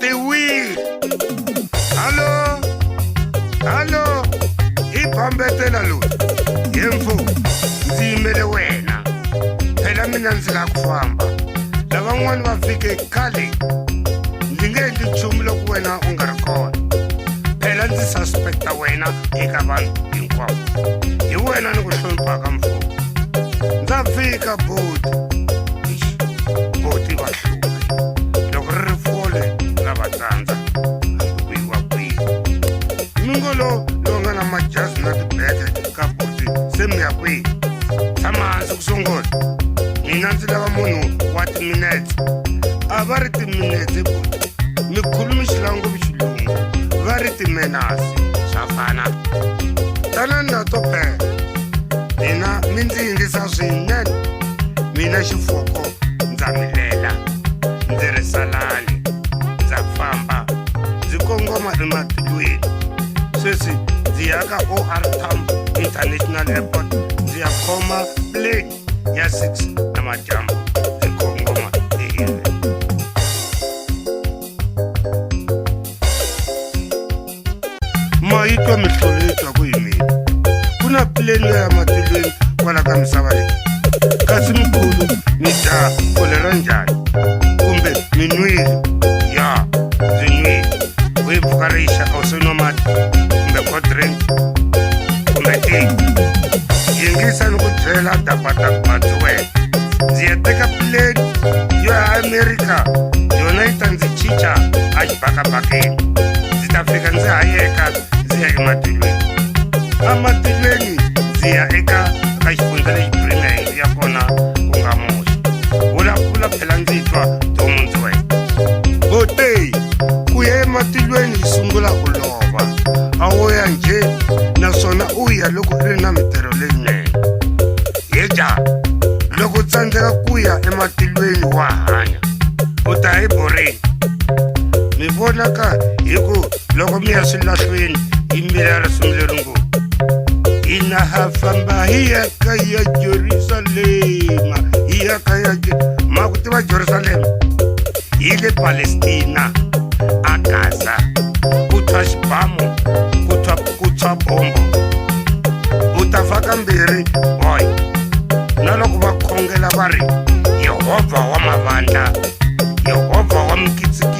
Tiwi. Hallo. Ibambetela lo. Yemfu. Ndimele wena. Phela mina ndzi la ku famba. Lavan'wana va fike khale. Ndzi nge endli nchumu loko wena u nga ri kona. Phela ndzi suspecta wena eka vanhu hinkwavo. Hi wena ni ku hloniphaka mfumo. Ndza fika boti va hluke. Loko ri ri fole ra va tsandza. Hambi kwihi. Mingolo lowu nga na majazi na tibeke ka boti se mi ya kwihi. Tshama hansi ku sungula. Mina ndzi lava munhu wa timinetse. A va ri timinetse boti. Mi khulumi xilanguvi xilungu. Va ri timenasi. Swa fana. Tanani na to pela. Mina mi ndzi yingisa swinene. Mina xifoko ndza milela. Ndzi ri salani. Ndza famba. Ndzi kongoma ematilweni. Sweswi ndzi ya ka OR Tambo International Airport. Ndzi ya khoma plane ya 6 namadyambu. Ndzi kongoma eHill. Mahitwa mihloletwa ku hi mina. Ku na plane ya matilweni kwala ka misava leyi. Kasi mkhulu mi dya fole ra njhani? Kumbe mi nwile? Ya, ndzi nwile. U yi pfuka rixa a wu se nwa mati kumbe cold drink kumbe tea. Yingisa ni ku byela dabatabati wena. Ndzi ya teka plane yo ya America, yona yi ta ndzi chicha a xibakabakeni. Ndzi ta fika ndzi hayeka ndzi ya ematilweni. Ematilweni ndzi ya eka xifundza lexi Brunei ya kona ku nga Moshi. Vulavula phela ndzi twa Tomu ndzi wena. Botei, ku ya ematilweni yi sungula ku lova. A wo ya njhe naswona u ya loko u ri na mitirho leyinene. Heja, loko u tsandzeka ku ya ematilweni wa hanya, u ta hi borini. Mi vonaka hi ku loko mi ya swilahlweni hi mbila ra sungule ri ngopfu. Hina ha famba hi ya ka ya Jerusalema. Hi ya ka ya ma ku tiva Jerusalema? Hi le Palestina, a Gaza. Ku thwa xibamu, ku thwa bombo. U ta faka mbirhi boy. Na loko va khongela va ri Yehovha wa mavandla, Yehovha wa mikitsikitsi.